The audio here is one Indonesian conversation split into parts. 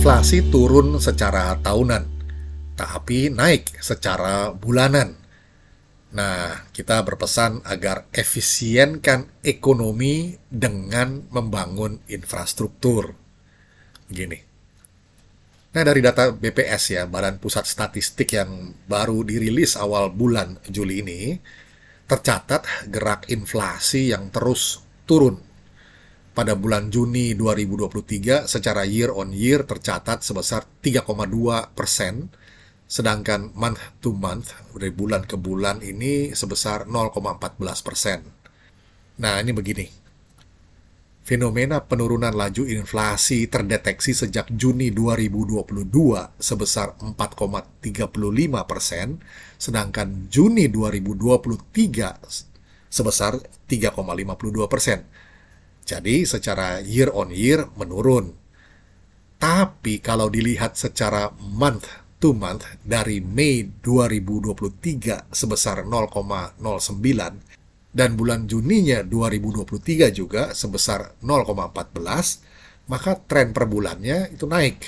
Inflasi turun secara tahunan, tapi naik secara bulanan. Nah, kita berpesan agar efisienkan ekonomi dengan membangun infrastruktur. Gini. Nah, dari data BPS ya, Badan Pusat Statistik yang baru dirilis awal bulan Juli ini, tercatat gerak inflasi yang terus turun. Pada bulan Juni 2023 secara year on year tercatat sebesar 3,2%, sedangkan month to month dari bulan ke bulan ini sebesar 0,14%. Nah, ini begini. Fenomena penurunan laju inflasi terdeteksi sejak Juni 2022 sebesar 4,35%, sedangkan Juni 2023 sebesar 3,52%. Jadi secara year on year menurun. Tapi kalau dilihat secara month to month dari Mei 2023 sebesar 0,09 dan bulan Juninya 2023 juga sebesar 0,14, maka tren per bulannya itu naik.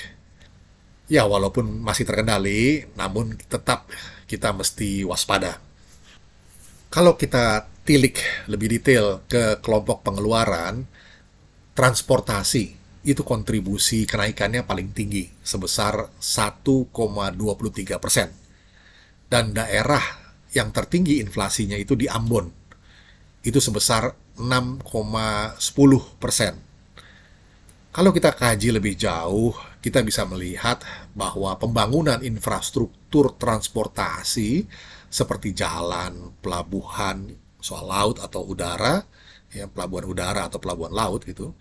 Ya, walaupun masih terkendali, namun tetap kita mesti waspada. Kalau kita tilik lebih detail ke kelompok pengeluaran, transportasi itu kontribusi kenaikannya paling tinggi sebesar 1,23%. Dan daerah yang tertinggi inflasinya itu di Ambon, itu sebesar 6,10%. Kalau kita kaji lebih jauh, kita bisa melihat bahwa pembangunan infrastruktur transportasi seperti jalan, pelabuhan, soal laut atau udara, ya, pelabuhan udara atau pelabuhan laut gitu,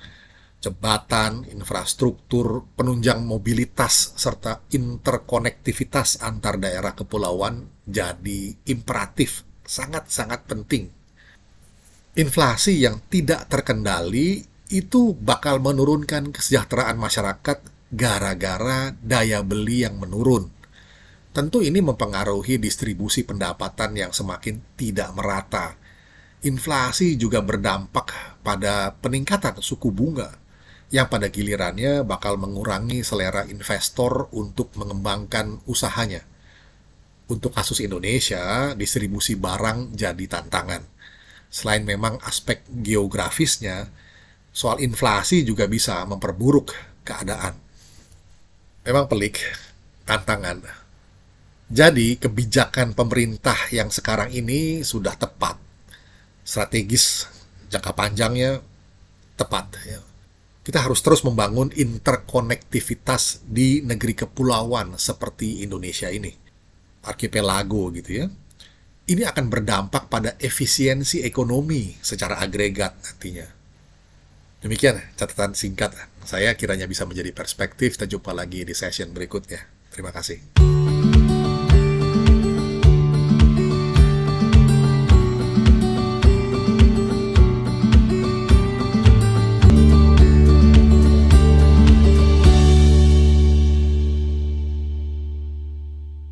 jembatan, infrastruktur, penunjang mobilitas, serta interkonektivitas antar daerah kepulauan jadi imperatif, sangat-sangat penting. Inflasi yang tidak terkendali itu bakal menurunkan kesejahteraan masyarakat gara-gara daya beli yang menurun. Tentu ini mempengaruhi distribusi pendapatan yang semakin tidak merata. Inflasi juga berdampak pada peningkatan suku bunga, yang pada gilirannya bakal mengurangi selera investor untuk mengembangkan usahanya. Untuk kasus Indonesia, distribusi barang jadi tantangan. Selain memang aspek geografisnya, soal inflasi juga bisa memperburuk keadaan. Memang pelik, tantangan. Jadi, kebijakan pemerintah yang sekarang ini sudah tepat. Strategis, jangka panjangnya tepat. Ya. Kita harus terus membangun interkonektivitas di negeri kepulauan seperti Indonesia ini. Arkipelago gitu ya. Ini akan berdampak pada efisiensi ekonomi secara agregat nantinya. Demikian catatan singkat. Saya kiranya bisa menjadi perspektif. Kita jumpa lagi di session berikutnya. Terima kasih.